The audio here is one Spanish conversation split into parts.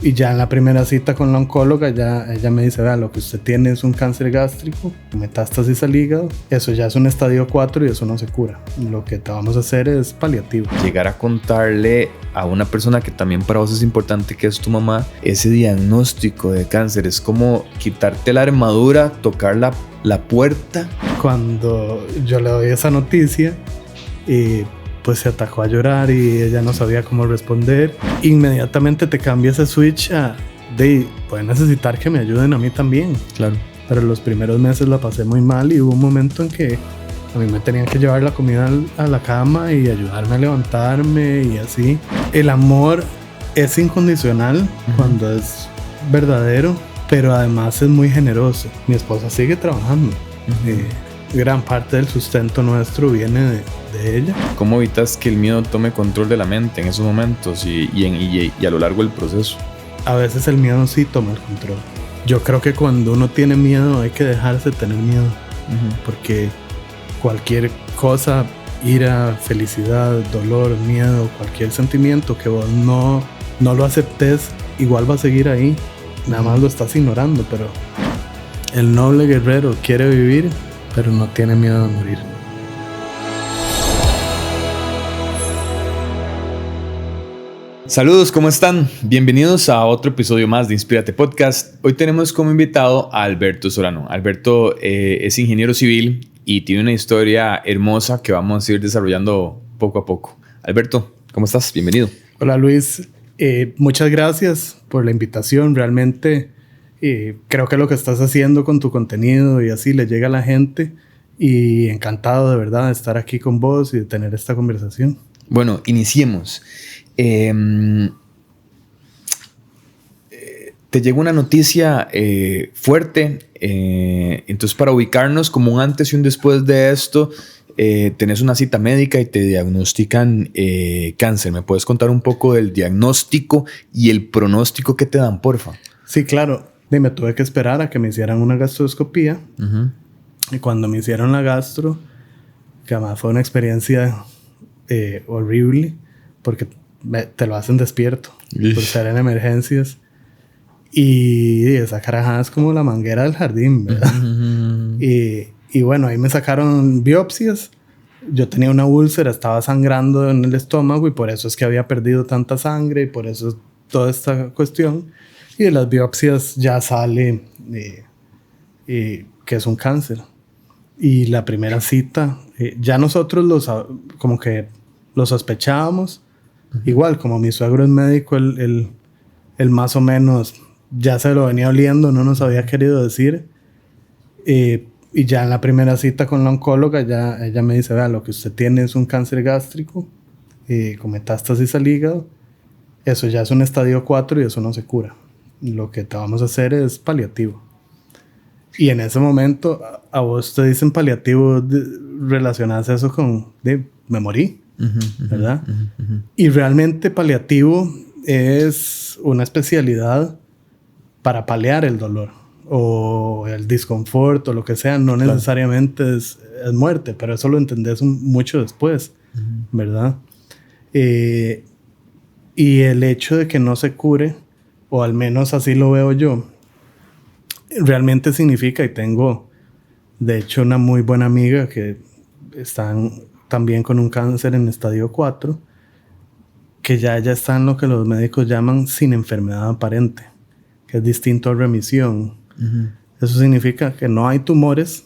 Y ya en la primera cita con la oncóloga, ya ella me dice, vea, lo que usted tiene es un cáncer gástrico, metástasis al hígado, eso ya es un estadio 4 y eso no se cura. Lo que te vamos a hacer es paliativo. Llegar a contarle a una persona que también para vos es importante, que es tu mamá, ese diagnóstico de cáncer, es como quitarte la armadura, tocar la puerta. Cuando yo le doy esa noticia, pues se atacó a llorar y ella no sabía cómo responder. Inmediatamente te cambia ese switch a pueden necesitar que me ayuden a mí también. Claro. Pero los primeros meses la pasé muy mal y hubo un momento en que a mí me tenían que llevar la comida a la cama y ayudarme a levantarme y así. El amor es incondicional cuando es verdadero, pero además es muy generoso. Mi esposa sigue trabajando. Gran parte del sustento nuestro viene de ella. ¿Cómo evitas que el miedo tome control de la mente en esos momentos y a lo largo del proceso? A veces el miedo sí toma el control. Yo creo que cuando uno tiene miedo hay que dejarse tener miedo. Porque cualquier cosa, ira, felicidad, dolor, miedo, cualquier sentimiento que vos no lo aceptes, igual va a seguir ahí. Nada más lo estás ignorando, pero el noble guerrero quiere vivir, pero no tiene miedo a morir. Saludos, ¿cómo están? Bienvenidos a otro episodio más de Inspírate Podcast. Hoy tenemos como invitado a Alberto Solano. Alberto es ingeniero civil y tiene una historia hermosa que vamos a ir desarrollando poco a poco. Alberto, ¿cómo estás? Bienvenido. Hola Luis, muchas gracias por la invitación. Realmente creo que lo que estás haciendo con tu contenido y así le llega a la gente, y encantado de verdad de estar aquí con vos y de tener esta conversación. Bueno, iniciemos. Te llegó una noticia fuerte, entonces para ubicarnos como un antes y un después de esto, tenés una cita médica y te diagnostican cáncer. ¿Me puedes contar un poco del diagnóstico y el pronóstico que te dan, porfa? Sí, claro. Me tuve que esperar a que me hicieran una gastroscopía. Y cuando me hicieron la gastro, que además fue una experiencia horrible, porque te lo hacen despierto por ser en emergencias. Y esa carajada es como la manguera del jardín, ¿verdad? Y bueno, ahí me sacaron biopsias. Yo tenía una úlcera, estaba sangrando en el estómago y por eso es que había perdido tanta sangre y por eso es toda esta cuestión. Y de las biopsias ya sale que es un cáncer. Y la primera cita, ya nosotros como que lo sospechábamos. Igual, como mi suegro es médico, él más o menos ya se lo venía oliendo, no nos había querido decir. Y ya en la primera cita con la oncóloga, ya ella me dice, vea, lo que usted tiene es un cáncer gástrico con metástasis al hígado. Eso ya es un estadio 4 y eso no se cura. Lo que te vamos a hacer es paliativo. Y en ese momento, a vos te dicen paliativo, relacionas eso con, me morí, ¿verdad? Y realmente paliativo es una especialidad para paliar el dolor o el disconfort o lo que sea. No necesariamente es muerte, pero eso lo entendés mucho después, ¿verdad? Y el hecho de que no se cure, o al menos así lo veo yo, realmente significa, y tengo de hecho una muy buena amiga que está también con un cáncer en estadio 4, que ya está en lo que los médicos llaman sin enfermedad aparente, que es distinto a remisión. Eso significa que no hay tumores,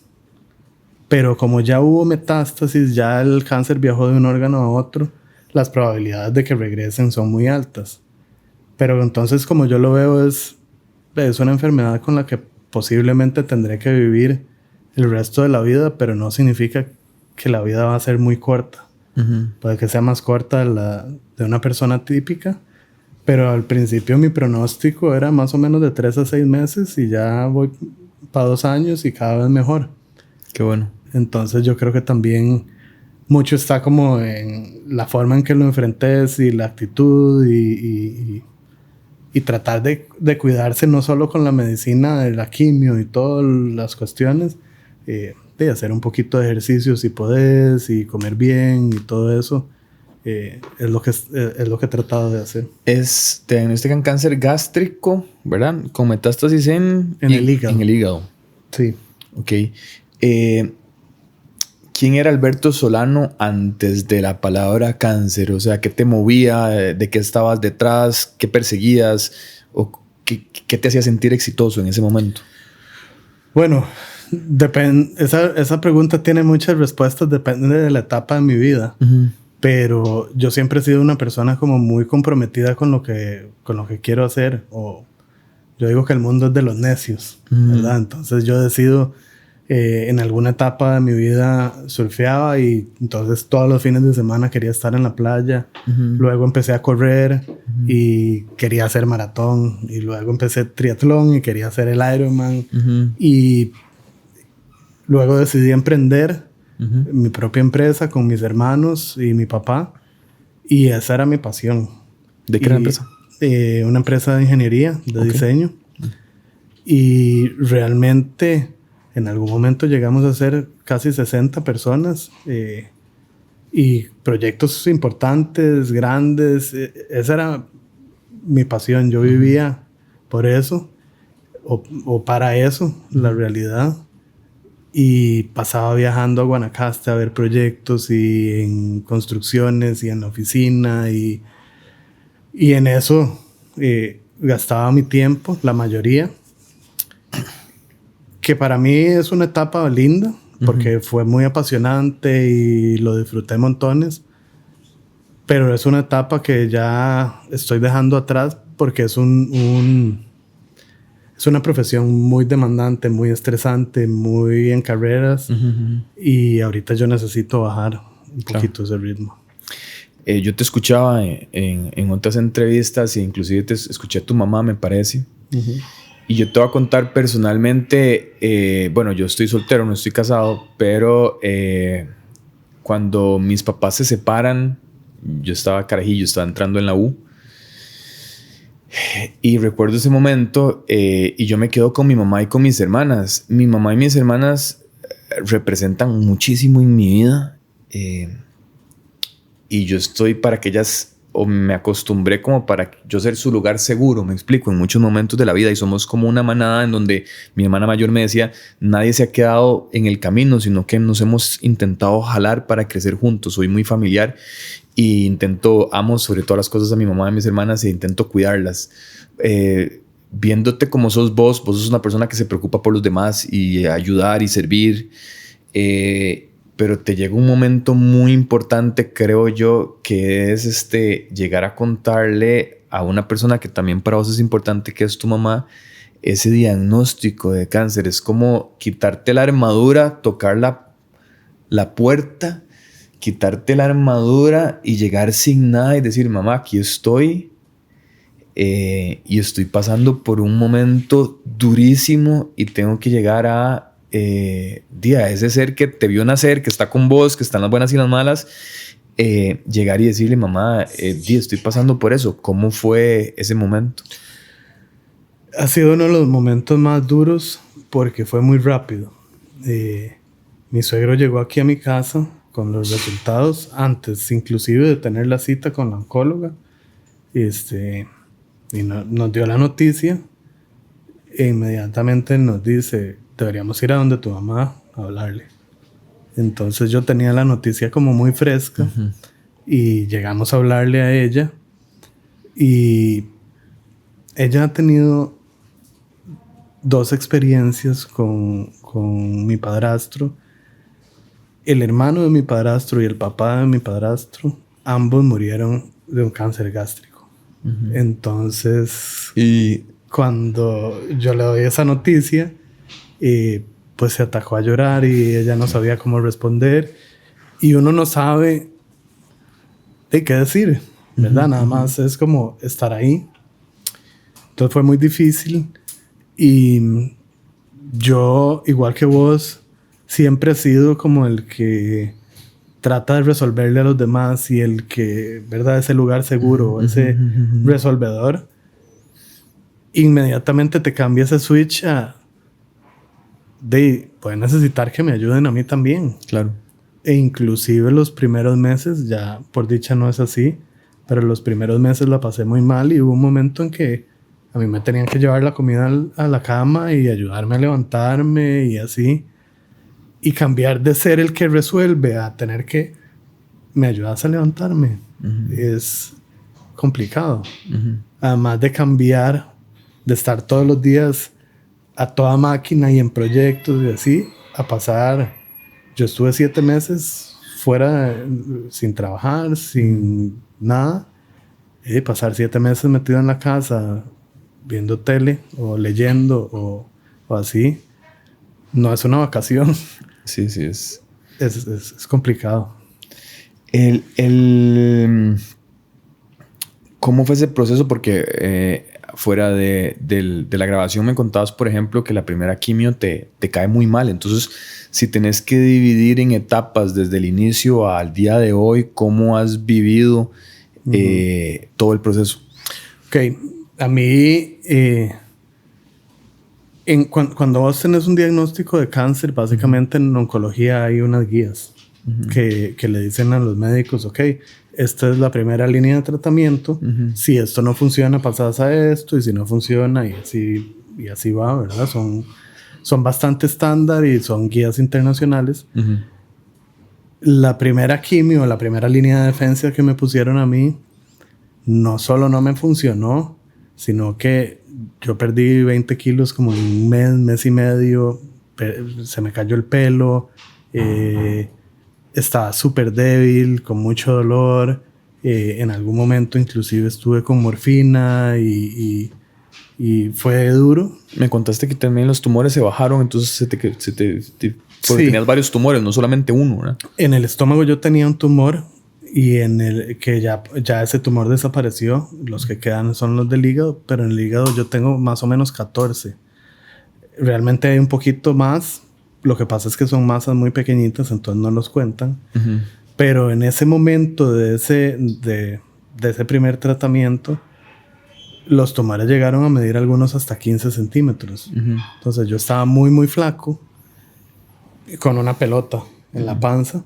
pero como ya hubo metástasis, ya el cáncer viajó de un órgano a otro, las probabilidades de que regresen son muy altas. Pero entonces, como yo lo veo, es una enfermedad con la que posiblemente tendré que vivir el resto de la vida, pero no significa que la vida va a ser muy corta. Puede que sea más corta de una persona típica, pero al principio mi pronóstico era más o menos de 3 a 6 meses y ya voy para 2 años y cada vez mejor. Qué bueno. Entonces yo creo que también mucho está como en la forma en que lo enfrentes y la actitud y tratar de cuidarse no solo con la medicina de la quimio y todas las cuestiones, de hacer un poquito de ejercicio si podés y comer bien y todo eso, es lo que he tratado de hacer. Te diagnostican cáncer gástrico, ¿verdad? Con metástasis en el hígado. En el hígado. Sí. Ok. ¿Quién era Alberto Solano antes de la palabra cáncer? O sea, ¿qué te movía? ¿De qué estabas detrás? ¿Qué perseguías? ¿O qué te hacía sentir exitoso en ese momento? Bueno, esa pregunta tiene muchas respuestas, depende de la etapa de mi vida. Uh-huh. Pero yo siempre he sido una persona como muy comprometida con lo que quiero hacer. O yo digo que el mundo es de los necios, ¿verdad? Entonces yo decido, en alguna etapa de mi vida surfeaba y entonces todos los fines de semana quería estar en la playa. Luego empecé a correr y quería hacer maratón. Y luego empecé triatlón y quería hacer el Ironman. Y luego decidí emprender mi propia empresa con mis hermanos y mi papá. Y esa era mi pasión. ¿De qué era la empresa? Una empresa de ingeniería, de diseño. Y realmente en algún momento llegamos a ser casi 60 personas. Y proyectos importantes, grandes. Esa era mi pasión. Yo vivía por eso. O para eso, la realidad. Y pasaba viajando a Guanacaste a ver proyectos y en construcciones y en la oficina y en eso gastaba mi tiempo, la mayoría, que para mí es una etapa linda porque fue muy apasionante y lo disfruté montones, pero es una etapa que ya estoy dejando atrás porque es es una profesión muy demandante, muy estresante, muy en carreras. Y ahorita yo necesito bajar un poquito ese ritmo. Yo te escuchaba en otras entrevistas e inclusive te escuché a tu mamá, me parece. Y yo te voy a contar personalmente, bueno, yo estoy soltero, no estoy casado, pero cuando mis papás se separan, yo estaba carajillo, estaba entrando en la U. Y recuerdo ese momento y yo me quedo con mi mamá y con mis hermanas. Mi mamá y mis hermanas representan muchísimo en mi vida y yo estoy para que ellas, o me acostumbré como para yo ser su lugar seguro, me explico, en muchos momentos de la vida, y somos como una manada en donde mi hermana mayor me decía, nadie se ha quedado en el camino, sino que nos hemos intentado jalar para crecer juntos. Soy muy familiar y amo sobre todas las cosas a mi mamá y a mis hermanas e intento cuidarlas. Viéndote como sos vos sos una persona que se preocupa por los demás y ayudar y servir, pero te llega un momento muy importante, creo yo, que es llegar a contarle a una persona que también para vos es importante, que es tu mamá, ese diagnóstico de cáncer. Es como quitarte la armadura, tocar la puerta, quitarte la armadura y llegar sin nada y decir, mamá, aquí estoy y estoy pasando por un momento durísimo y tengo que llegar a ese ser que te vio nacer, que está con vos, que están las buenas y las malas, llegar y decirle, mamá, estoy pasando por eso. ¿Cómo fue ese momento? Ha sido uno de los momentos más duros porque fue muy rápido. Mi suegro llegó aquí a mi casa con los resultados antes inclusive de tener la cita con la oncóloga, y nos dio la noticia e inmediatamente nos dice, deberíamos ir a donde tu mamá a hablarle. Entonces yo tenía la noticia como muy fresca y llegamos a hablarle a ella, y ella ha tenido 2 experiencias con mi padrastro. El hermano de mi padrastro y el papá de mi padrastro, ambos murieron de un cáncer gástrico. Entonces, cuando yo le doy esa noticia, pues se atacó a llorar y ella no sabía cómo responder. Y uno no sabe de qué decir, ¿verdad? Nada más es como estar ahí. Entonces fue muy difícil. Y yo, igual que vos, siempre he sido como el que trata de resolverle a los demás y el que, ¿verdad? Ese lugar seguro, ese resolvedor. Inmediatamente te cambia ese switch a pueden necesitar que me ayuden a mí también. Claro. E inclusive los primeros meses, ya por dicha no es así, pero los primeros meses la pasé muy mal y hubo un momento en que a mí me tenían que llevar la comida a la cama y ayudarme a levantarme y así. Y cambiar de ser el que resuelve a tener que... ¿Me ayudas a levantarme? Es complicado. Además de cambiar, de estar todos los días a toda máquina y en proyectos y así, a pasar... Yo estuve 7 meses fuera, sin trabajar, sin nada. Y pasar 7 meses metido en la casa, viendo tele o leyendo o así, no es una vacación. Sí, sí, es complicado. ¿Cómo fue ese proceso? Porque fuera de la grabación me contabas, por ejemplo, que la primera quimio te cae muy mal. Entonces, si tenés que dividir en etapas desde el inicio al día de hoy, ¿cómo has vivido todo el proceso? Ok, a mí, cuando vos tenés un diagnóstico de cáncer, básicamente en oncología hay unas guías que le dicen a los médicos, ok, esta es la primera línea de tratamiento. Si esto no funciona, pasas a esto. Y si no funciona, y así va, ¿verdad? Son bastante estándar y son guías internacionales. La primera quimio, la primera línea de defensa que me pusieron a mí, no solo no me funcionó, sino que yo perdí 20 kilos como en un mes y medio. Se me cayó el pelo. Estaba súper débil, con mucho dolor. En algún momento inclusive estuve con morfina y fue duro. Me contaste que también los tumores se bajaron, entonces porque sí. Tenías varios tumores, no solamente uno, ¿verdad? En el estómago yo tenía un tumor y en el que ya ese tumor desapareció. Los que quedan son los del hígado, pero en el hígado yo tengo más o menos 14. Realmente hay un poquito más. Lo que pasa es que son masas muy pequeñitas, entonces no los cuentan. Pero en ese momento de ese primer tratamiento, los tumores llegaron a medir algunos hasta 15 centímetros. Entonces yo estaba muy, muy flaco, con una pelota en la panza.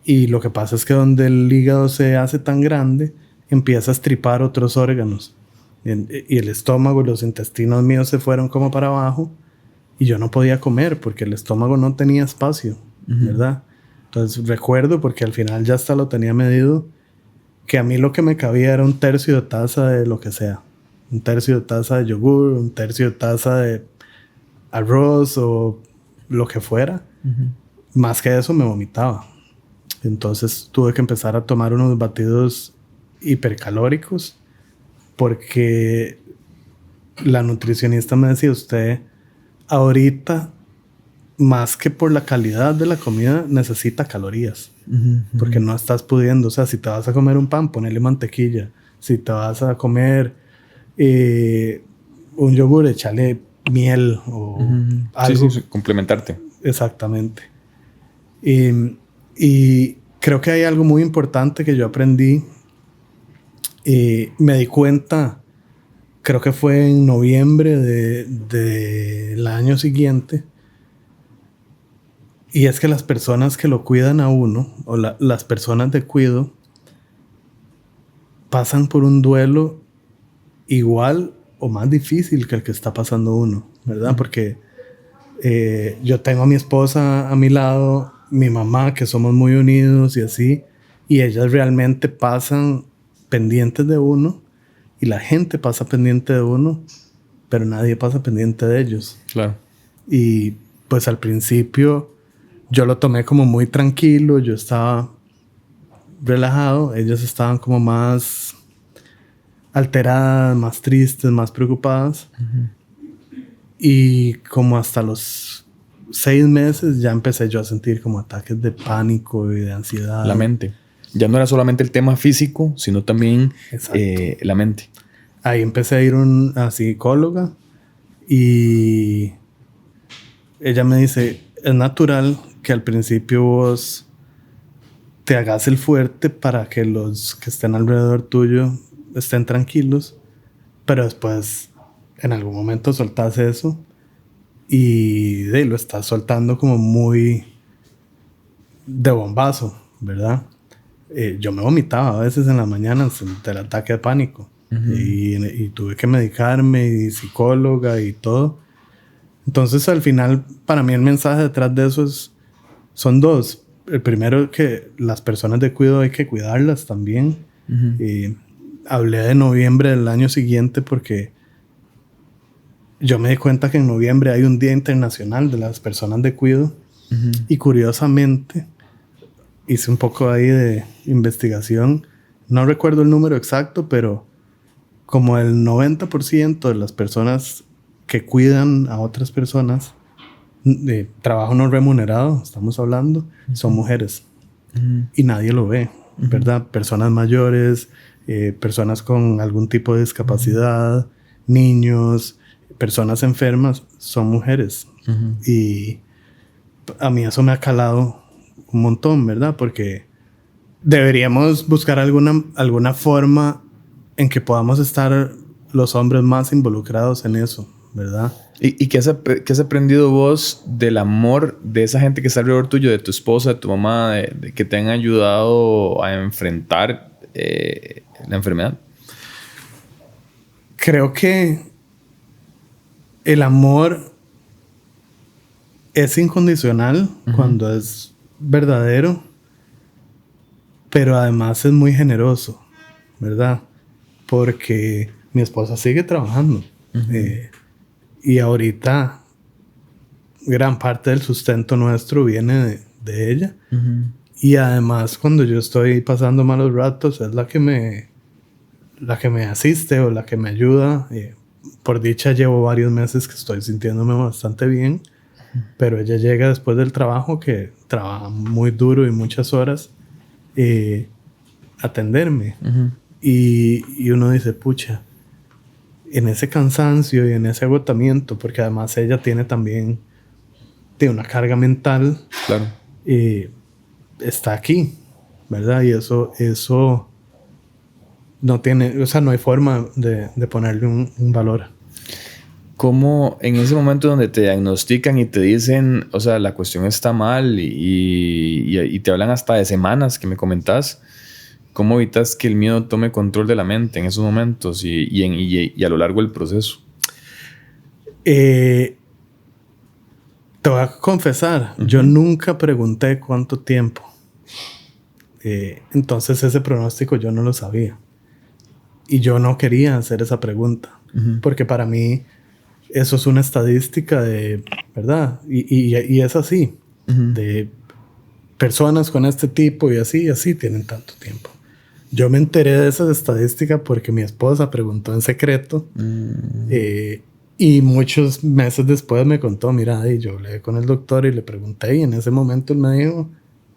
Y lo que pasa es que donde el hígado se hace tan grande, empieza a estripar otros órganos. Y el estómago y los intestinos míos se fueron como para abajo. Y yo no podía comer porque el estómago no tenía espacio, ¿verdad? Entonces recuerdo, porque al final ya hasta lo tenía medido, que a mí lo que me cabía era 1/3 de taza de lo que sea. 1/3 de taza de yogur, 1/3 de taza de arroz o lo que fuera. Más que eso me vomitaba. Entonces tuve que empezar a tomar unos batidos hipercalóricos porque la nutricionista me decía, usted ahorita, más que por la calidad de la comida, necesita calorías. Porque no estás pudiendo. O sea, si te vas a comer un pan, ponele mantequilla. Si te vas a comer un yogur, échale miel o algo. Sí, complementarte. Exactamente. Y creo que hay algo muy importante que yo aprendí. Me di cuenta, creo que fue en noviembre del año siguiente. Y es que las personas que lo cuidan a uno, o las personas de cuido, pasan por un duelo igual o más difícil que el que está pasando uno, ¿verdad? Porque yo tengo a mi esposa a mi lado, mi mamá, que somos muy unidos y así, y ellas realmente pasan pendientes de uno, y la gente pasa pendiente de uno, pero nadie pasa pendiente de ellos. Claro. Y pues al principio yo lo tomé como muy tranquilo, yo estaba relajado, ellas estaban como más alteradas, más tristes, más preocupadas. Y como hasta los 6 meses ya empecé yo a sentir como ataques de pánico y de ansiedad. La mente. Ya no era solamente el tema físico, sino también la mente. Ahí empecé a ir a psicóloga y ella me dice, es natural que al principio vos te hagas el fuerte para que los que estén alrededor tuyo estén tranquilos, pero después en algún momento soltás eso y lo estás soltando como muy de bombazo, ¿verdad? Yo me vomitaba a veces en las mañanas del ataque de pánico. Y tuve que medicarme y psicóloga y todo. Entonces, al final, para mí el mensaje detrás de eso son dos. El primero, que las personas de cuidado hay que cuidarlas también. Hablé de noviembre del año siguiente porque yo me di cuenta que en noviembre hay un Día Internacional de las Personas de Cuidado. Y curiosamente, hice un poco ahí de investigación. No recuerdo el número exacto, pero como el 90% de las personas que cuidan a otras personas de trabajo no remunerado, estamos hablando, son mujeres. Y nadie lo ve, ¿verdad? Personas mayores, personas con algún tipo de discapacidad, niños, personas enfermas, son mujeres. Y a mí eso me ha calado un montón, ¿verdad? Porque deberíamos buscar alguna forma en que podamos estar los hombres más involucrados en eso, ¿verdad? ¿Y qué has aprendido vos del amor de esa gente que está alrededor tuyo, de tu esposa, de tu mamá, de que te han ayudado a enfrentar la enfermedad? Creo que el amor es incondicional cuando es verdadero, pero además es muy generoso, ¿verdad? Porque mi esposa sigue trabajando. Y ahorita gran parte del sustento nuestro viene de ella. Y además, cuando yo estoy pasando malos ratos, es la que me asiste o la que me ayuda. Por dicha, llevo varios meses que estoy sintiéndome bastante bien. Pero ella llega después del trabajo, que trabaja muy duro y muchas horas, a atenderme. Y uno dice, pucha, en ese cansancio y en ese agotamiento, porque además ella tiene también una carga mental. Claro. Está aquí, ¿verdad? Y eso no tiene, o sea, no hay forma de ponerle un valor. ¿Cómo en ese momento donde te diagnostican y te dicen, o sea, la cuestión está mal y te hablan hasta de semanas que me comentás, cómo evitas que el miedo tome control de la mente en esos momentos y a lo largo del proceso? Te voy a confesar, yo nunca pregunté cuánto tiempo. Entonces ese pronóstico yo no lo sabía. Y yo no quería hacer esa pregunta. Porque para mí eso es una estadística de, ¿verdad? Y es así. De personas con este tipo y así tienen tanto tiempo. Yo me enteré de esa estadística porque mi esposa preguntó en secreto. Y muchos meses después me contó, mira, yo hablé con el doctor y le pregunté, y en ese momento él me dijo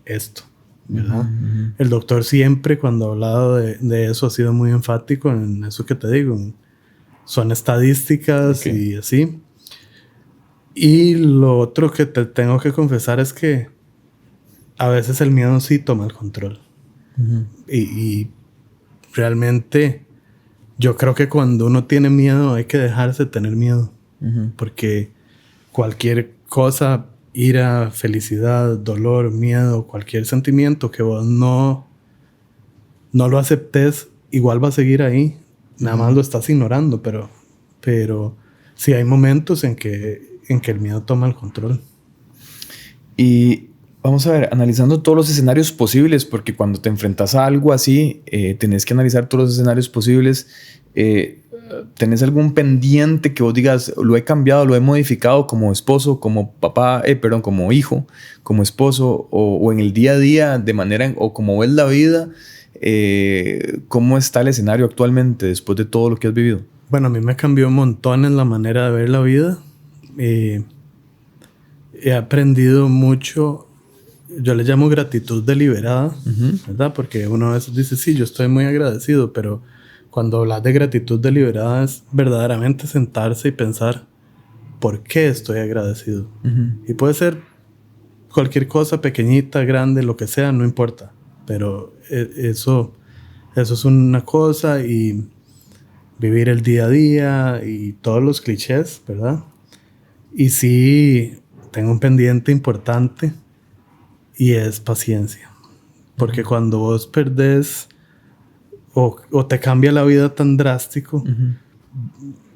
esto, ¿verdad? El doctor siempre, cuando ha hablado de eso, ha sido muy enfático en eso que te digo. Son estadísticas y así. Y lo otro que te tengo que confesar es que a veces el miedo sí toma el control. Y realmente yo creo que cuando uno tiene miedo hay que dejarse tener miedo. Porque cualquier cosa, ira, felicidad, dolor, miedo, cualquier sentimiento que vos no lo aceptes, igual va a seguir ahí. Nada más lo estás ignorando, pero sí hay momentos en que el miedo toma el control. Y vamos a ver, analizando todos los escenarios posibles, porque cuando te enfrentas a algo así, tenés que analizar todos los escenarios posibles. ¿Tenés algún pendiente que vos digas, lo he cambiado, lo he modificado como esposo, como papá, como hijo, como esposo, o en el día a día, de manera, o como ves la vida? ¿Cómo está el escenario actualmente después de todo lo que has vivido? Bueno, a mí me cambió un montón en la manera de ver la vida. He aprendido mucho. Yo le llamo gratitud deliberada, ¿verdad? Porque uno a veces dice, sí, yo estoy muy agradecido, pero cuando hablas de gratitud deliberada es verdaderamente sentarse y pensar, ¿por qué estoy agradecido? Y puede ser cualquier cosa, pequeñita, grande, lo que sea, no importa. Pero eso es una cosa, y vivir el día a día y todos los clichés, ¿verdad? Y sí, tengo un pendiente importante, y es paciencia. Porque cuando vos perdés o te cambia la vida tan drástico,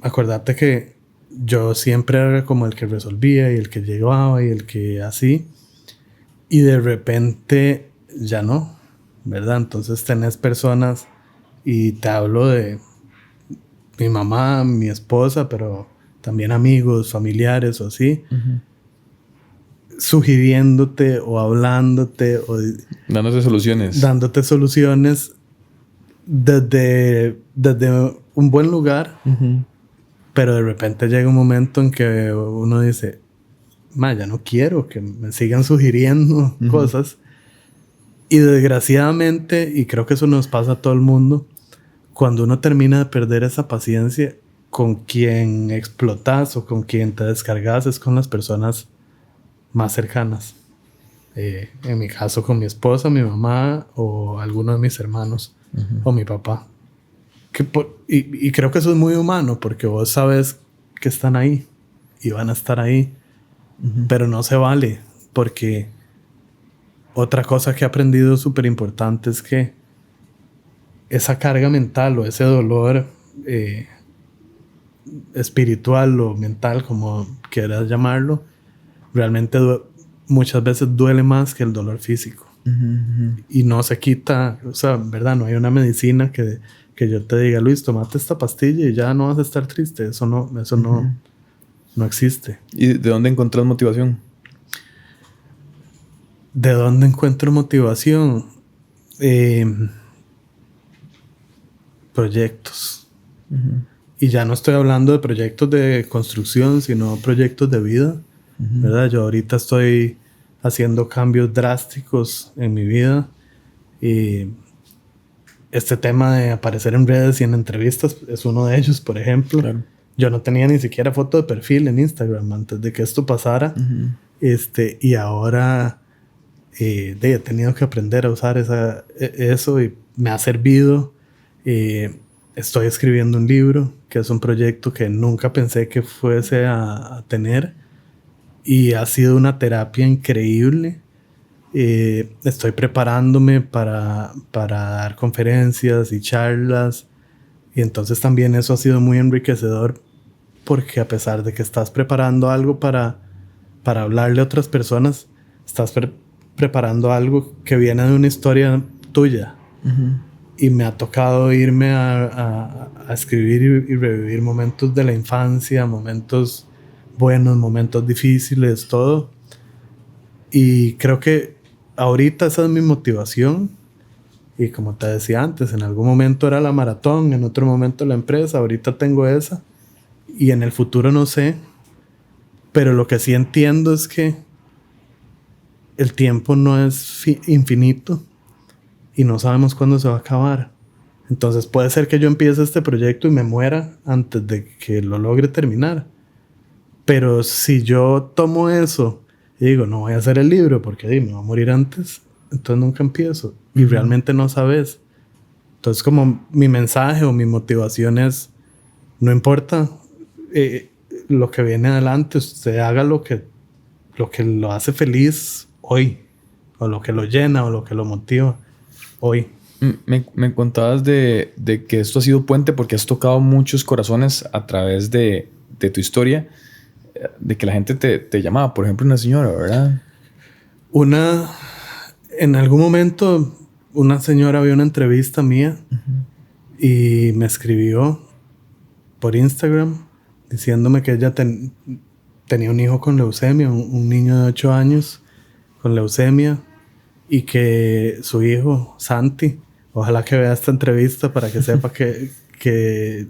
acordate que yo siempre era como el que resolvía y el que llegaba y el que así. Y de repente ya no, ¿verdad? Entonces tenés personas, y te hablo de mi mamá, mi esposa, pero también amigos, familiares o así, sugiriéndote o hablándote o dándote soluciones desde un buen lugar, pero de repente llega un momento en que uno dice, ya no quiero que me sigan sugiriendo cosas. Y desgraciadamente, y creo que eso nos pasa a todo el mundo, cuando uno termina de perder esa paciencia, con quien explotas o con quien te descargas es con las personas más cercanas. En mi caso, con mi esposa, mi mamá o alguno de mis hermanos o mi papá. Y creo que eso es muy humano, porque vos sabes que están ahí y van a estar ahí, pero no se vale, porque otra cosa que he aprendido súper importante es que esa carga mental o ese dolor espiritual o mental, como quieras llamarlo, realmente muchas veces duele más que el dolor físico. Y no se quita, o sea, ¿verdad? No hay una medicina que yo te diga, Luis, tomate esta pastilla y ya no vas a estar triste. Eso no existe. ¿Y de dónde encontrás motivación? ¿De dónde encuentro motivación? Proyectos. Y ya no estoy hablando de proyectos de construcción, sino proyectos de vida, ¿verdad? Yo ahorita estoy haciendo cambios drásticos en mi vida, y este tema de aparecer en redes y en entrevistas es uno de ellos, por ejemplo. Claro. Yo no tenía ni siquiera foto de perfil en Instagram antes de que esto pasara. Y ahora he tenido que aprender a usar eso, y me ha servido. Estoy escribiendo un libro, que es un proyecto que nunca pensé que fuese a tener, y ha sido una terapia increíble. Estoy preparándome para dar conferencias y charlas, y entonces también eso ha sido muy enriquecedor, porque a pesar de que estás preparando algo para hablarle a otras personas, estás preparando algo que viene de una historia tuya. Y me ha tocado irme a escribir y revivir momentos de la infancia, momentos buenos, momentos difíciles, todo. Y creo que ahorita esa es mi motivación. Y como te decía antes, en algún momento era la maratón, en otro momento la empresa, ahorita tengo esa. Y en el futuro no sé. Pero lo que sí entiendo es que el tiempo no es infinito. Y no sabemos cuándo se va a acabar. Entonces puede ser que yo empiece este proyecto y me muera antes de que lo logre terminar. Pero si yo tomo eso y digo, no voy a hacer el libro porque me voy a morir antes, entonces nunca empiezo. Y realmente no sabes. Entonces, como mi mensaje o mi motivación es, no importa lo que viene adelante, usted haga lo que lo hace feliz hoy, o lo que lo llena, o lo que lo motiva hoy. Me contabas de que esto ha sido puente porque has tocado muchos corazones a través de tu historia, de que la gente te llamaba, por ejemplo, una señora, ¿verdad? En algún momento, una señora vio una entrevista mía y me escribió por Instagram diciéndome que ella tenía un hijo con leucemia, un niño de 8 años con leucemia, y que su hijo, Santi, ojalá que vea esta entrevista para que sepa que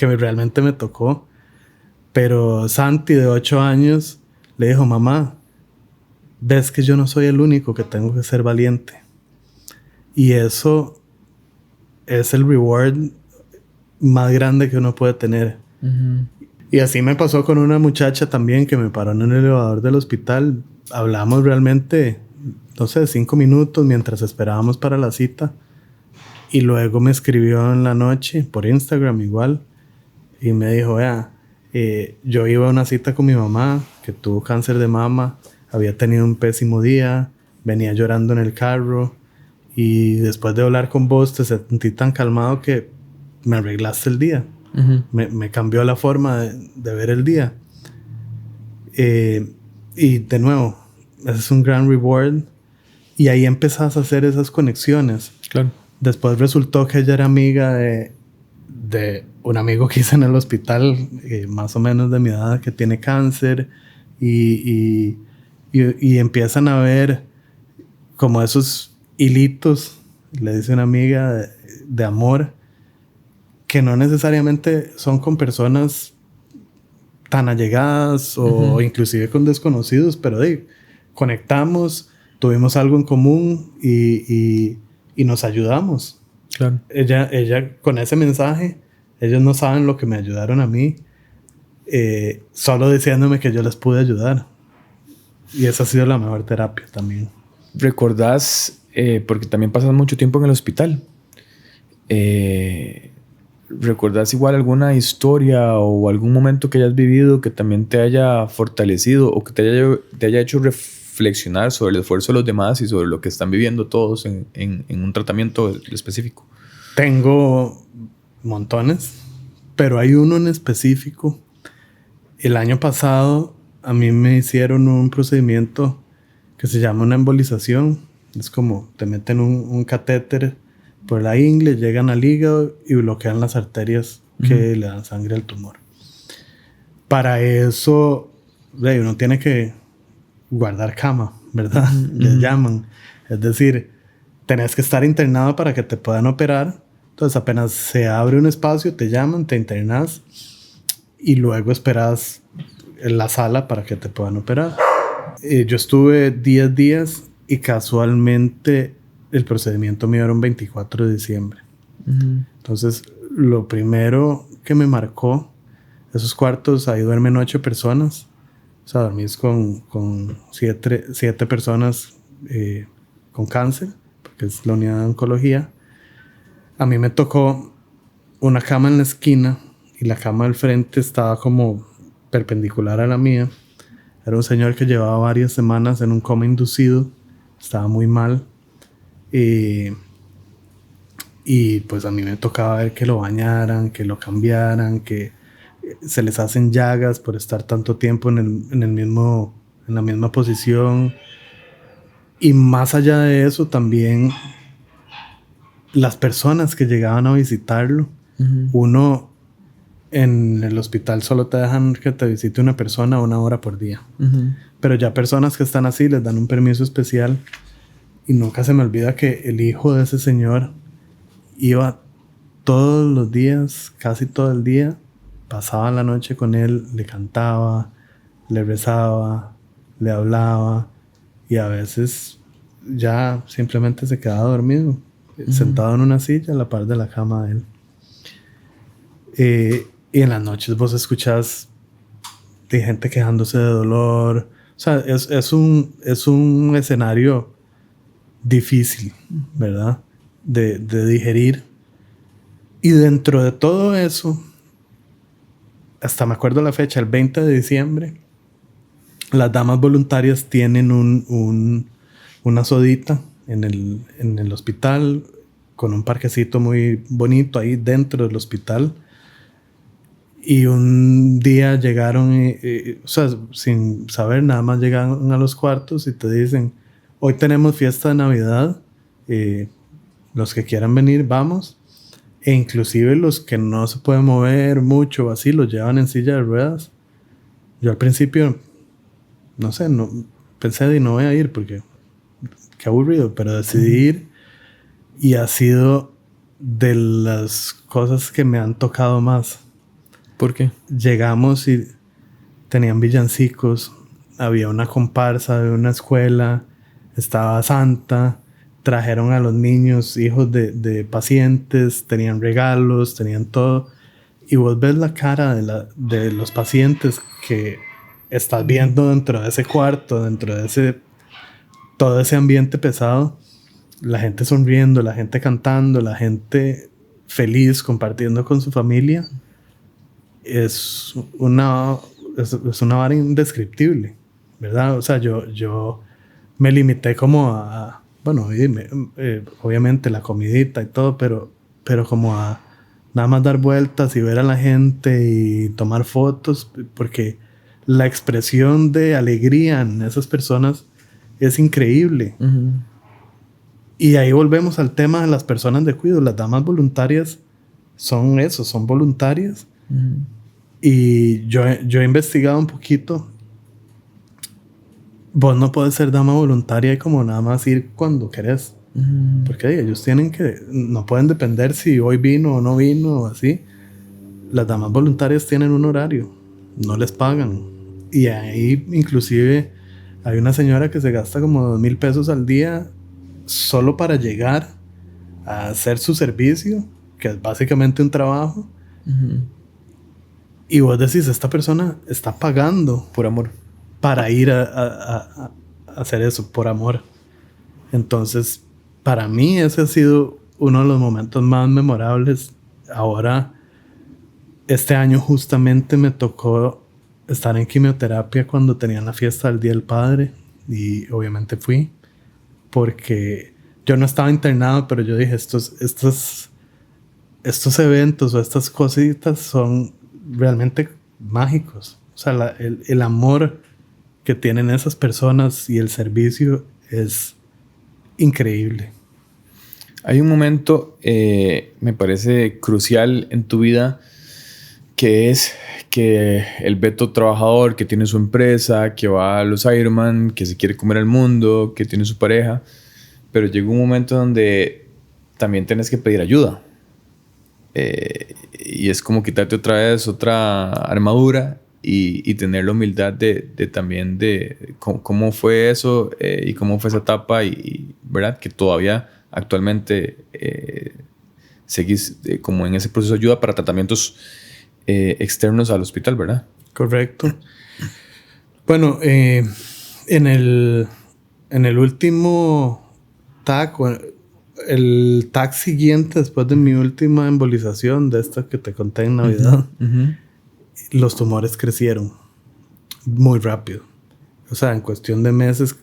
realmente me tocó. Pero Santi, de 8 años, le dijo, mamá, ves que yo no soy el único que tengo que ser valiente. Y eso es el reward más grande que uno puede tener. Y así me pasó con una muchacha también que me paró en el elevador del hospital. Hablamos realmente, no sé, 5 minutos mientras esperábamos para la cita. Y luego me escribió en la noche por Instagram igual. Y me dijo, yo iba a una cita con mi mamá que tuvo cáncer de mama. Había tenido un pésimo día. venía llorando en el carro y después de hablar con vos te sentí tan calmado que me arreglaste el día. Me cambió la forma de ver el día. Y de nuevo, ese es un gran reward. Y ahí empezás a hacer esas conexiones. Claro. Después resultó que ella era amiga de un amigo que hice en el hospital, más o menos de mi edad, que tiene cáncer. Y empiezan a ver como esos hilitos, le dice una amiga, de amor, que no necesariamente son con personas tan allegadas o inclusive con desconocidos, pero conectamos, tuvimos algo en común y nos ayudamos. Claro. Ella con ese mensaje, ellos no saben lo que me ayudaron a mí, solo diciéndome que yo les pude ayudar. Y esa ha sido la mejor terapia también. ¿Recordás, porque también pasas mucho tiempo en el hospital, ¿recordás igual alguna historia o algún momento que hayas vivido que también te haya fortalecido o que te haya hecho reflexionar sobre el esfuerzo de los demás y sobre lo que están viviendo todos en un tratamiento específico? Tengo montones, pero hay uno en específico. El año pasado a mí me hicieron un procedimiento que se llama una embolización. Es como te meten un catéter por la ingle, llegan al hígado y bloquean las arterias que le dan sangre al tumor. Para eso, uno tiene que guardar cama, ¿verdad? Les llaman. Es decir, tenés que estar internado para que te puedan operar. Entonces, apenas se abre un espacio, te llaman, te internas y luego esperas en la sala para que te puedan operar. Yo estuve 10 días y casualmente el procedimiento mío era un 24 de diciembre. Entonces, lo primero que me marcó, esos cuartos, ahí duermen 8 personas. O sea, dormís con 7 personas con cáncer, porque es la unidad de oncología. A mí me tocó una cama en la esquina y la cama del frente estaba como perpendicular a la mía. Era un señor que llevaba varias semanas en un coma inducido. Estaba muy mal. Y pues a mí me tocaba ver que lo bañaran, que lo cambiaran, que se les hacen llagas por estar tanto tiempo en la misma posición. Y más allá de eso, también las personas que llegaban a visitarlo. Uno en el hospital solo te dejan que te visite una persona 1 hora por día. Pero ya personas que están así les dan un permiso especial. Y nunca se me olvida que el hijo de ese señor iba todos los días, casi todo el día, pasaba la noche con él, le cantaba, le rezaba, le hablaba y a veces ya simplemente se quedaba dormido, sentado en una silla a la par de la cama de él. Y en las noches vos escuchás de gente quejándose de dolor. O sea, es un escenario difícil, ¿verdad? De digerir. Y dentro de todo eso, hasta me acuerdo la fecha, el 20 de diciembre, las damas voluntarias tienen una sodita en el hospital con un parquecito muy bonito ahí dentro del hospital. Y un día llegaron, o sea, sin saber, nada más llegan a los cuartos y te dicen: hoy tenemos fiesta de Navidad, los que quieran venir, vamos. E inclusive los que no se pueden mover mucho, así, los llevan en silla de ruedas. Yo al principio, no sé, pensé de no voy a ir porque qué aburrido, pero decidí ir y ha sido de las cosas que me han tocado más. ¿Por qué? Llegamos y tenían villancicos, había una comparsa de una escuela, estaba Santa, trajeron a los niños, hijos de pacientes, tenían regalos, tenían todo. Y vos ves la cara de los pacientes que estás viendo dentro de ese cuarto, dentro de todo ese ambiente pesado. La gente sonriendo, la gente cantando, la gente feliz compartiendo con su familia. Es una vara indescriptible, ¿verdad? O sea, yo me limité como bueno, obviamente la comidita y todo, pero como a nada más dar vueltas y ver a la gente y tomar fotos, porque la expresión de alegría en esas personas es increíble. Y ahí volvemos al tema de las personas de cuidado. Las damas voluntarias son eso, son voluntarias. Y yo he investigado un poquito. Vos no puedes ser dama voluntaria y como nada más ir cuando querés. Porque ellos no pueden depender si hoy vino o no vino o así. Las damas voluntarias tienen un horario, no les pagan. Y ahí inclusive hay una señora que se gasta como 2,000 pesos al día solo para llegar a hacer su servicio, que es básicamente un trabajo. Y vos decís, esta persona está pagando por amor para ir a hacer eso, por amor. Entonces, para mí ese ha sido uno de los momentos más memorables. Ahora, este año justamente me tocó estar en quimioterapia cuando tenían la fiesta del Día del Padre. Y obviamente fui, porque yo no estaba internado, pero yo dije, estos eventos o estas cositas son realmente mágicos. O sea, el amor que tienen esas personas y el servicio es increíble. Hay un momento, me parece crucial en tu vida, que es que el Beto trabajador que tiene su empresa, que va a los Ironman, que se quiere comer el mundo, que tiene su pareja, pero llega un momento donde también tienes que pedir ayuda. Y es como quitarte otra vez otra armadura y tener la humildad de también de cómo fue eso y cómo fue esa etapa y ¿verdad? Que todavía actualmente seguís como en ese proceso de ayuda para tratamientos externos al hospital, ¿verdad? Correcto. Bueno, en el último TAC, el TAC siguiente después de mi última embolización, de esta que te conté en Navidad, los tumores crecieron muy rápido. O sea, en cuestión de meses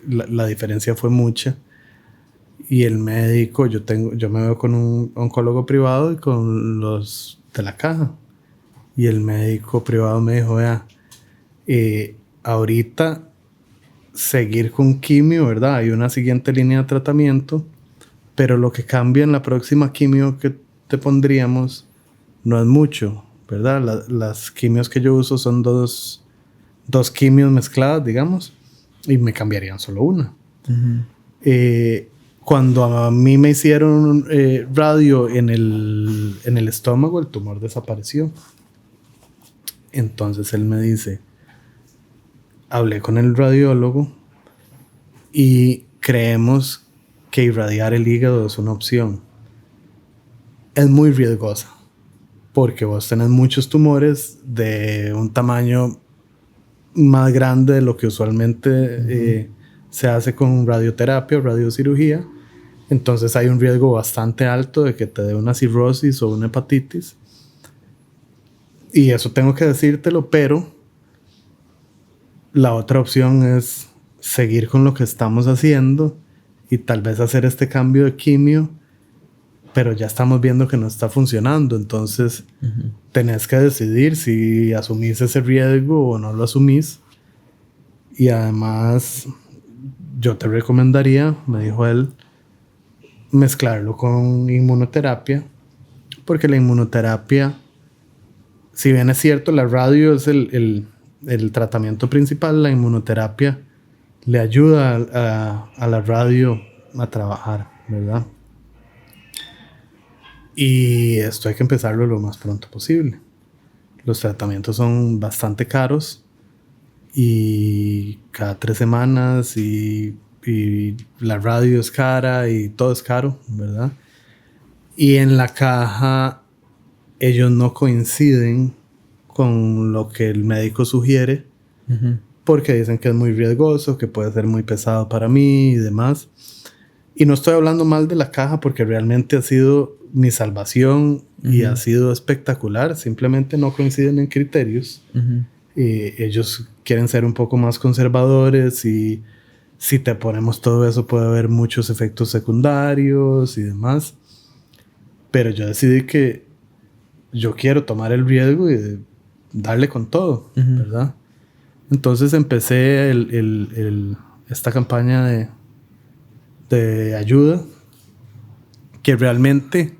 la diferencia fue mucha. Y el médico, yo me veo con un oncólogo privado y con los de la caja. Y el médico privado me dijo, vea, ahorita seguir con quimio, ¿verdad? Hay una siguiente línea de tratamiento, pero lo que cambia en la próxima quimio que te pondríamos no es mucho, ¿verdad? Las quimios que yo uso son dos quimios mezcladas, digamos, y me cambiarían solo una. Cuando a mí me hicieron radio en el estómago, el tumor desapareció. Entonces él me dice, hablé con el radiólogo y creemos que irradiar el hígado es una opción. Es muy riesgosa porque vos tenés muchos tumores de un tamaño más grande de lo que usualmente se hace con radioterapia o radiocirugía. Entonces hay un riesgo bastante alto de que te dé una cirrosis o una hepatitis. Y eso tengo que decírtelo, pero la otra opción es seguir con lo que estamos haciendo y tal vez hacer este cambio de quimio, pero ya estamos viendo que no está funcionando. Entonces tenés que decidir si asumís ese riesgo o no lo asumís. Y además yo te recomendaría, me dijo él, mezclarlo con inmunoterapia, porque la inmunoterapia, si bien es cierto, la radio es el tratamiento principal, la inmunoterapia le ayuda a la radio a trabajar, ¿verdad? Y esto hay que empezarlo lo más pronto posible. Los tratamientos son bastante caros y cada 3 semanas y la radio es cara y todo es caro, ¿verdad? Y en la caja ellos no coinciden con lo que el médico sugiere porque dicen que es muy riesgoso, que puede ser muy pesado para mí y demás. Y no estoy hablando mal de la caja porque realmente ha sido mi salvación y ha sido espectacular. Simplemente no coinciden en criterios. Ellos quieren ser un poco más conservadores y si te ponemos todo eso puede haber muchos efectos secundarios y demás. Pero yo decidí que yo quiero tomar el riesgo y darle con todo, ¿verdad? Entonces empecé esta campaña de ayuda que realmente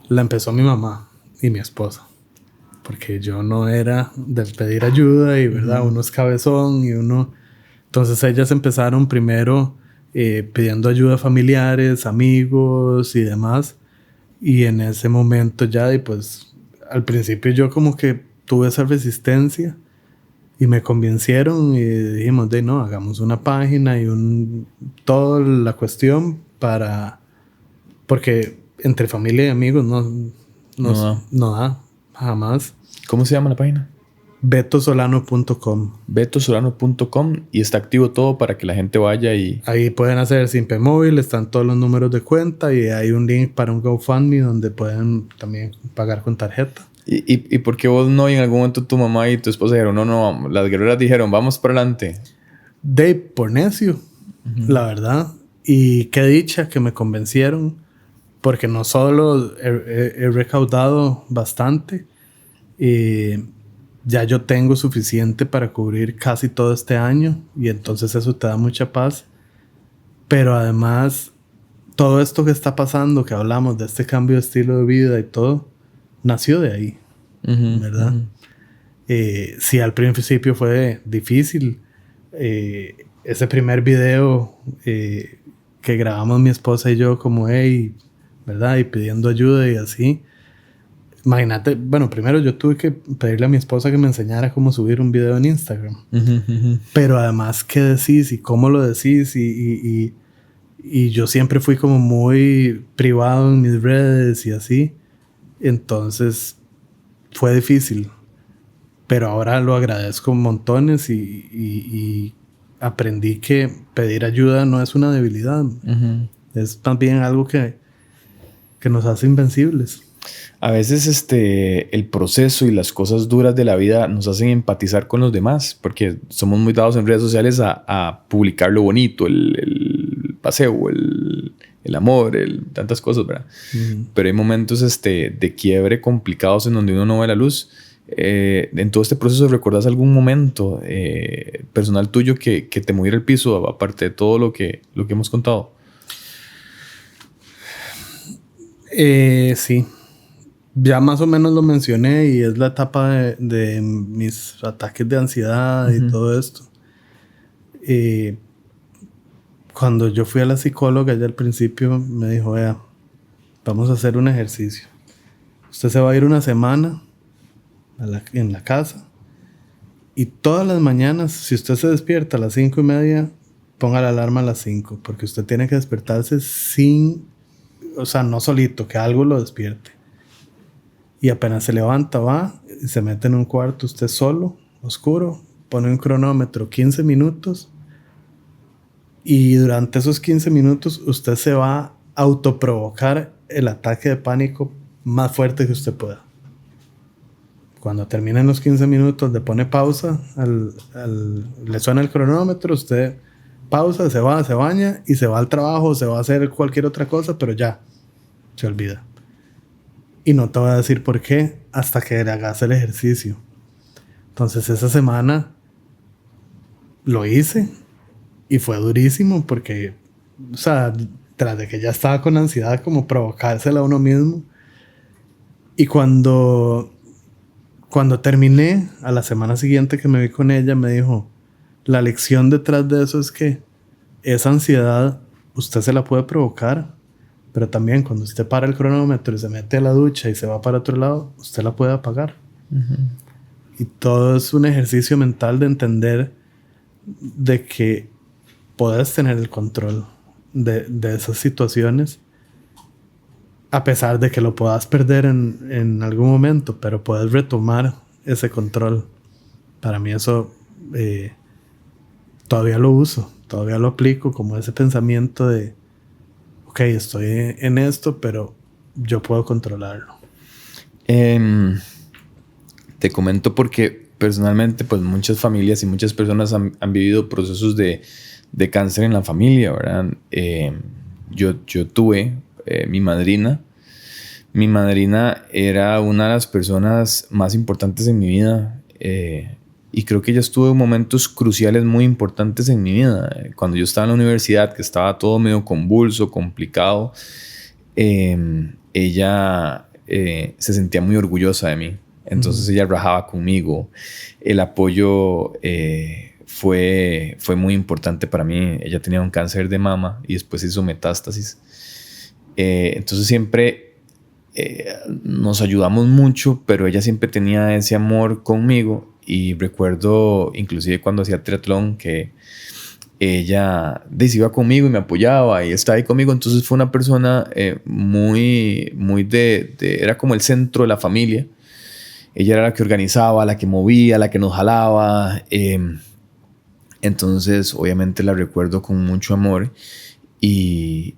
la empezó mi mamá y mi esposa. Porque yo no era de pedir ayuda y, ¿verdad? Uno es cabezón y uno... Entonces ellas empezaron primero pidiendo ayuda a familiares, amigos y demás. Y en ese momento ya, y pues al principio yo como que tuve esa resistencia y me convencieron y dijimos de no, hagamos una página y toda la cuestión para... Porque entre familia y amigos no da, jamás. ¿Cómo se llama la página? betosolano.com. betosolano.com, y está activo todo para que la gente vaya y... Ahí pueden hacer Simpe Móvil, están todos los números de cuenta y hay un link para un GoFundMe donde pueden también pagar con tarjeta. ¿Y por qué vos no? Y en algún momento tu mamá y tu esposa dijeron, no, las guerreras dijeron, vamos para adelante. De por necio, la verdad. Y qué dicha que me convencieron, porque no solo he recaudado bastante, ya yo tengo suficiente para cubrir casi todo este año y entonces eso te da mucha paz. Pero además, todo esto que está pasando, que hablamos de este cambio de estilo de vida y todo, nació de ahí, ¿verdad? Sí, al principio fue difícil. Ese primer video que grabamos mi esposa y yo como, hey, ¿verdad? Y pidiendo ayuda y así. Imagínate, bueno, primero yo tuve que pedirle a mi esposa que me enseñara cómo subir un video en Instagram. Pero además, ¿qué decís? ¿Y cómo lo decís? Y yo siempre fui como muy privado en mis redes y así. Entonces, fue difícil. Pero ahora lo agradezco montones y aprendí que pedir ayuda no es una debilidad. Es también algo que nos hace invencibles. A veces el proceso y las cosas duras de la vida nos hacen empatizar con los demás, porque somos muy dados en redes sociales a publicar lo bonito, el paseo, el amor, tantas cosas, ¿verdad? Pero hay momentos de quiebre complicados en donde uno no ve la luz. En todo este proceso, ¿recordás algún momento personal tuyo que te moviera el piso, aparte de todo lo que hemos contado? Sí. Ya más o menos lo mencioné y es la etapa de mis ataques de ansiedad y todo esto. Cuando yo fui a la psicóloga, ella al principio me dijo, vea, vamos a hacer un ejercicio. Usted se va a ir una semana en la casa y todas las mañanas, si usted se despierta a las 5:30, ponga la alarma a las 5, porque usted tiene que despertarse no solito, que algo lo despierte. Y apenas se levanta, va y se mete en un cuarto usted solo, oscuro, pone un cronómetro 15 minutos y durante esos 15 minutos usted se va a autoprovocar el ataque de pánico más fuerte que usted pueda. Cuando terminen los 15 minutos le pone pausa, le suena el cronómetro, usted pausa, se va, se baña y se va al trabajo, se va a hacer cualquier otra cosa, pero ya, se olvida. Y no te voy a decir por qué hasta que le hagas el ejercicio. Entonces esa semana lo hice y fue durísimo porque, tras de que ya estaba con ansiedad, como provocársela a uno mismo. Y cuando terminé, a la semana siguiente que me vi con ella, me dijo, la lección detrás de eso es que esa ansiedad usted se la puede provocar. Pero también cuando usted para el cronómetro y se mete a la ducha y se va para otro lado, usted la puede apagar. Y todo es un ejercicio mental de entender de que puedes tener el control de esas situaciones, a pesar de que lo puedas perder en algún momento, pero puedes retomar ese control. Para mí eso todavía lo uso, todavía lo aplico como ese pensamiento de ok, estoy en esto, pero yo puedo controlarlo. Te comento porque personalmente, pues muchas familias y muchas personas han vivido procesos de cáncer en la familia, ¿verdad? Yo tuve mi madrina. Mi madrina era una de las personas más importantes en mi vida. Y creo que ella estuvo en momentos cruciales muy importantes en mi vida. Cuando yo estaba en la universidad, que estaba todo medio convulso, complicado, ella se sentía muy orgullosa de mí. Entonces ella rajaba conmigo. El apoyo fue muy importante para mí. Ella tenía un cáncer de mama y después hizo metástasis. Entonces siempre nos ayudamos mucho, pero ella siempre tenía ese amor conmigo. Y recuerdo inclusive cuando hacía triatlón que ella iba conmigo y me apoyaba y estaba ahí conmigo. Entonces fue una persona muy era como el centro de la familia. Ella era la que organizaba, la que movía, la que nos jalaba. Entonces obviamente la recuerdo con mucho amor y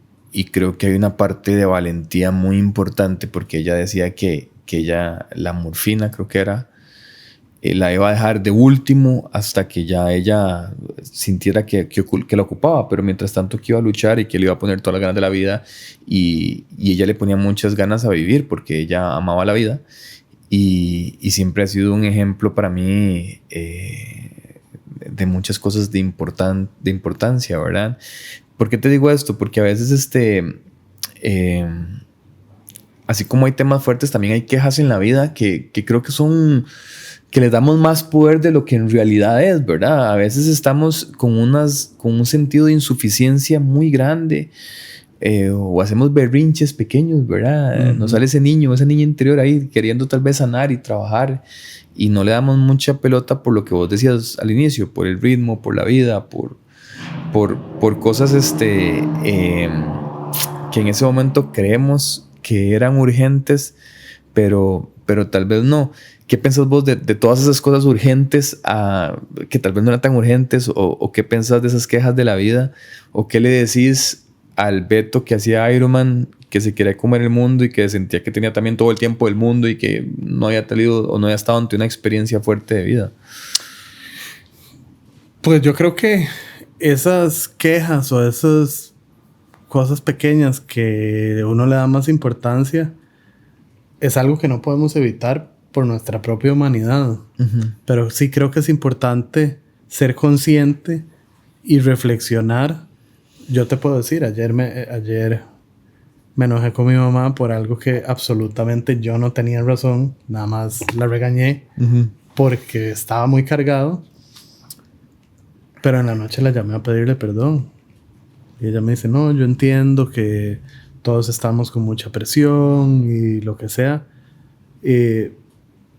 creo que hay una parte de valentía muy importante porque ella decía que ella, la morfina creo que era, la iba a dejar de último hasta que ya ella sintiera que la ocupaba, pero mientras tanto que iba a luchar y que le iba a poner todas las ganas de la vida y ella le ponía muchas ganas a vivir porque ella amaba la vida y siempre ha sido un ejemplo para mí de muchas cosas de importancia, ¿verdad? ¿Por qué te digo esto? Porque a veces así como hay temas fuertes, también hay quejas en la vida que creo que son... que les damos más poder de lo que en realidad es, ¿verdad? A veces estamos con un sentido de insuficiencia muy grande o hacemos berrinches pequeños, ¿verdad? Nos sale esa niña interior ahí queriendo tal vez sanar y trabajar y no le damos mucha pelota por lo que vos decías al inicio, por el ritmo, por la vida, por cosas que en ese momento creemos que eran urgentes, pero tal vez no. ¿Qué piensas vos de todas esas cosas urgentes que tal vez no eran tan urgentes? ¿O qué piensas de esas quejas de la vida? ¿O qué le decís al Beto que hacía Ironman, que se quería comer el mundo y que sentía que tenía también todo el tiempo del mundo y que no había tenido o no había estado ante una experiencia fuerte de vida? Pues yo creo que esas quejas o esas cosas pequeñas que uno le da más importancia es algo que no podemos evitar por nuestra propia humanidad. Pero sí creo que es importante ser consciente y reflexionar. Yo te puedo decir, ayer me enojé con mi mamá por algo que absolutamente yo no tenía razón. Nada más la regañé porque estaba muy cargado. Pero en la noche la llamé a pedirle perdón. Y ella me dice, no, yo entiendo que todos estamos con mucha presión y lo que sea.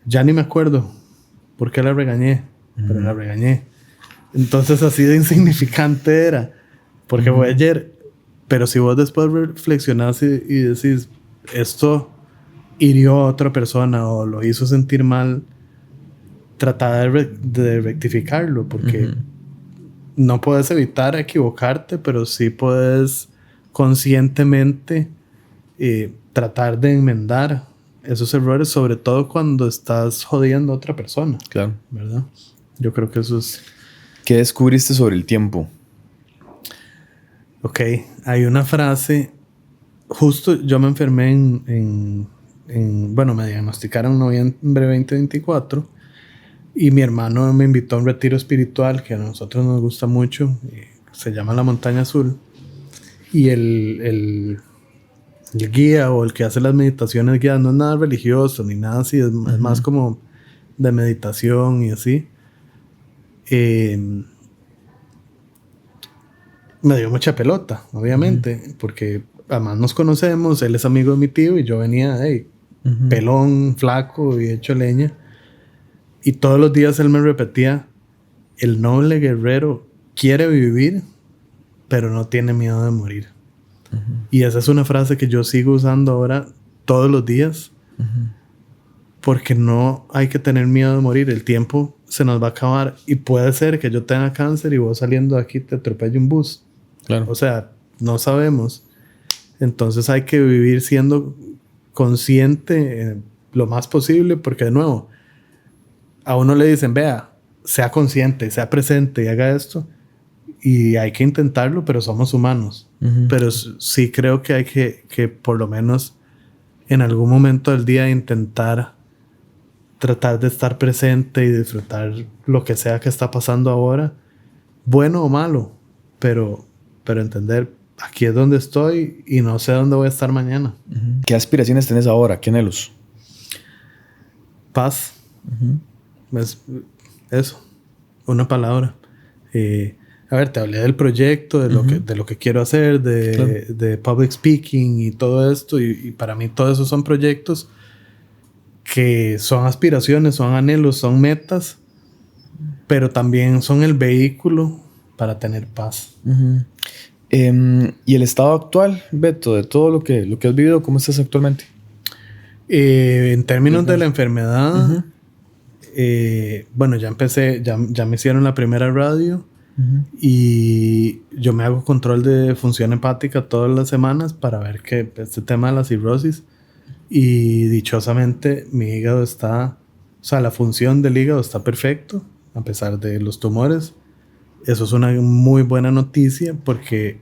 Ya ni me acuerdo por qué la regañé, pero la regañé. Entonces así de insignificante era, porque fue ayer. Pero si vos después reflexionás y decís, esto hirió a otra persona o lo hizo sentir mal, trata de rectificarlo, porque no puedes evitar equivocarte, pero sí puedes conscientemente tratar de enmendar esos errores, sobre todo cuando estás jodiendo a otra persona. Claro. ¿Verdad? Yo creo que eso es... ¿Qué descubriste sobre el tiempo? Ok, hay una frase... Justo yo me enfermé bueno, me diagnosticaron en noviembre 2024 y mi hermano me invitó a un retiro espiritual que a nosotros nos gusta mucho. Se llama La Montaña Azul. Y el guía o el que hace las meditaciones guiadas no es nada religioso ni nada así, es más como de meditación y así. Me dio mucha pelota, obviamente, porque además nos conocemos, él es amigo de mi tío y yo venía pelón, flaco y hecho leña. Y todos los días él me repetía, el noble guerrero quiere vivir, pero no tiene miedo de morir. Y esa es una frase que yo sigo usando ahora todos los días. Porque no hay que tener miedo de morir. El tiempo se nos va a acabar. Y puede ser que yo tenga cáncer y vos saliendo de aquí te atropelle un bus. Claro. O sea, no sabemos. Entonces hay que vivir siendo consciente lo más posible. Porque de nuevo, a uno le dicen, vea, sea consciente, sea presente y haga esto. Y hay que intentarlo, pero somos humanos. Pero sí creo que hay que por lo menos en algún momento del día intentar tratar de estar presente y disfrutar lo que sea que está pasando ahora, bueno o malo, pero entender, aquí es donde estoy y no sé dónde voy a estar mañana. ¿Qué aspiraciones tenés ahora? ¿Qué anhelos? Paz. Es eso, una palabra. A ver, te hablé del proyecto, de lo que quiero hacer, de public speaking y todo esto. Y para mí todo eso son proyectos que son aspiraciones, son anhelos, son metas, pero también son el vehículo para tener paz. ¿Y el estado actual, Beto, de todo lo que has vivido, cómo estás actualmente? En términos de la enfermedad, bueno, ya empecé, ya me hicieron la primera radio. Y yo me hago control de función hepática todas las semanas para ver que este tema de la cirrosis, y dichosamente mi hígado está, o sea, la función del hígado está perfecto a pesar de los tumores. Eso es una muy buena noticia porque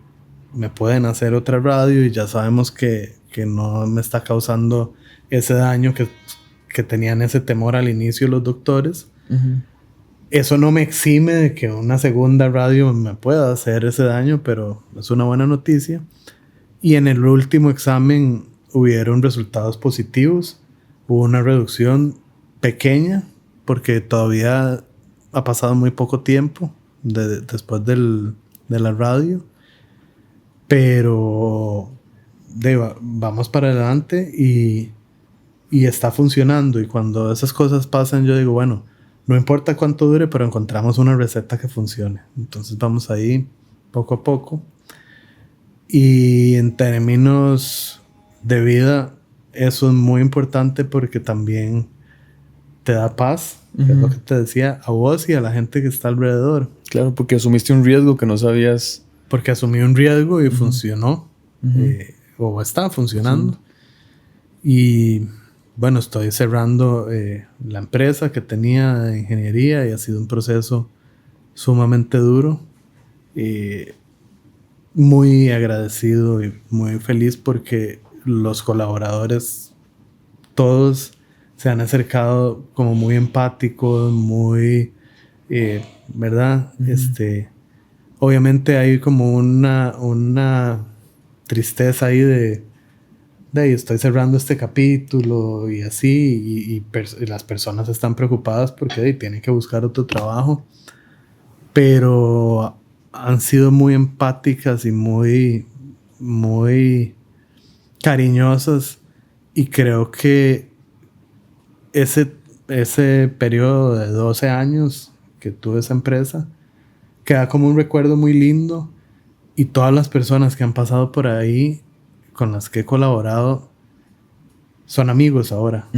me pueden hacer otra radio y ya sabemos que no me está causando ese daño que tenían ese temor al inicio los doctores. Eso no me exime de que una segunda radio me pueda hacer ese daño, pero es una buena noticia. Y en el último examen hubieron resultados positivos. Hubo una reducción pequeña, porque todavía ha pasado muy poco tiempo después de la radio. Pero vamos para adelante y está funcionando. Y cuando esas cosas pasan, yo digo, bueno, no importa cuánto dure, pero encontramos una receta que funcione. Entonces vamos ahí poco a poco. Y en términos de vida, eso es muy importante porque también te da paz, que es lo que te decía, a vos y a la gente que está alrededor. Claro, porque asumiste un riesgo que no sabías. Porque asumí un riesgo y funcionó. O está funcionando. Y bueno, estoy cerrando la empresa que tenía de ingeniería y ha sido un proceso sumamente duro. Muy agradecido y muy feliz porque los colaboradores todos se han acercado como muy empáticos, muy, ¿verdad? Obviamente hay como una tristeza ahí de estoy cerrando este capítulo y así, y las personas están preocupadas porque tienen que buscar otro trabajo, pero han sido muy empáticas y muy, muy cariñosas, y creo que ese periodo de 12 años que tuve esa empresa queda como un recuerdo muy lindo, y todas las personas que han pasado por ahí con las que he colaborado son amigos ahora.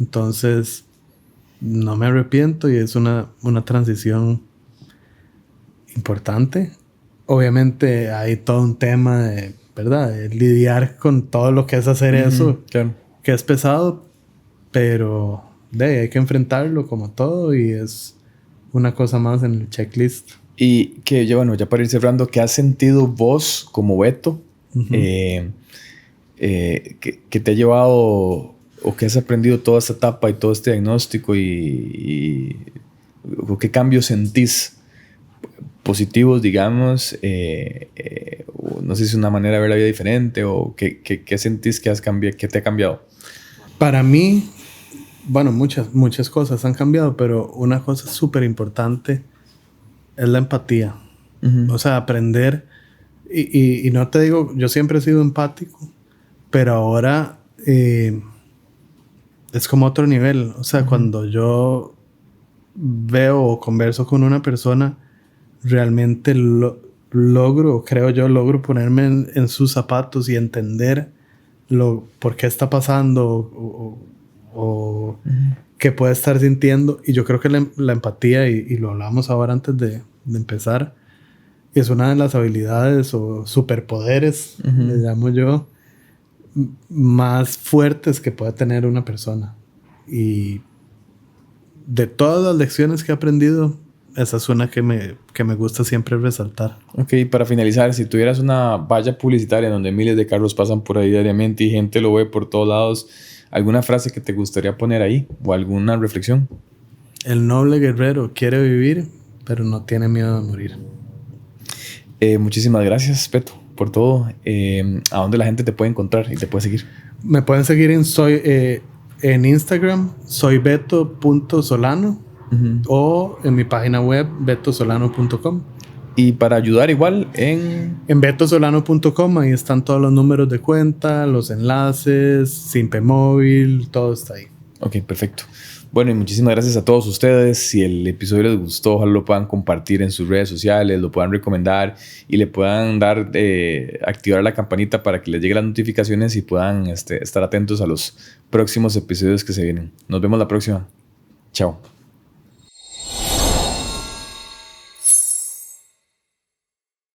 Entonces no me arrepiento y es una transición importante. Obviamente hay todo un tema de, ¿verdad?, de lidiar con todo lo que es hacer eso, claro, que es pesado, pero hay que enfrentarlo como todo y es una cosa más en el checklist. Y que ya, bueno, ya para ir cerrando, ¿qué has sentido vos como Beto? Que te ha llevado o que has aprendido toda esta etapa y todo este diagnóstico o qué cambios sentís positivos, digamos, no sé si es una manera de ver la vida diferente o qué sentís que has cambiado, que te ha cambiado. Para mí, bueno, muchas cosas han cambiado, pero una cosa súper importante es la empatía. O sea, aprender, y no te digo, yo siempre he sido empático, pero ahora es como otro nivel. O sea, cuando yo veo o converso con una persona, realmente logro ponerme en sus zapatos y entender por qué está pasando o qué puede estar sintiendo. Y yo creo que la empatía, y lo hablamos ahora antes de empezar, es una de las habilidades o superpoderes, le llamo yo, más fuertes que puede tener una persona. Y de todas las lecciones que he aprendido, esa es una que me gusta siempre resaltar. Ok, para finalizar, si tuvieras una valla publicitaria donde miles de carros pasan por ahí diariamente y gente lo ve por todos lados, ¿alguna frase que te gustaría poner ahí o alguna reflexión? El noble guerrero quiere vivir, pero no tiene miedo de morir. Muchísimas gracias, Beto, por todo. ¿A dónde la gente te puede encontrar y te puede seguir? Me pueden seguir en Instagram, soybeto.solano, o en mi página web, betosolano.com. Y para ayudar igual en betosolano.com, ahí están todos los números de cuenta, los enlaces, Simpe Móvil, todo está ahí. Ok, perfecto. Bueno, y muchísimas gracias a todos ustedes. Si el episodio les gustó, ojalá lo puedan compartir en sus redes sociales, lo puedan recomendar y le puedan dar, activar la campanita para que les lleguen las notificaciones y puedan estar atentos a los próximos episodios que se vienen. Nos vemos la próxima. Chao.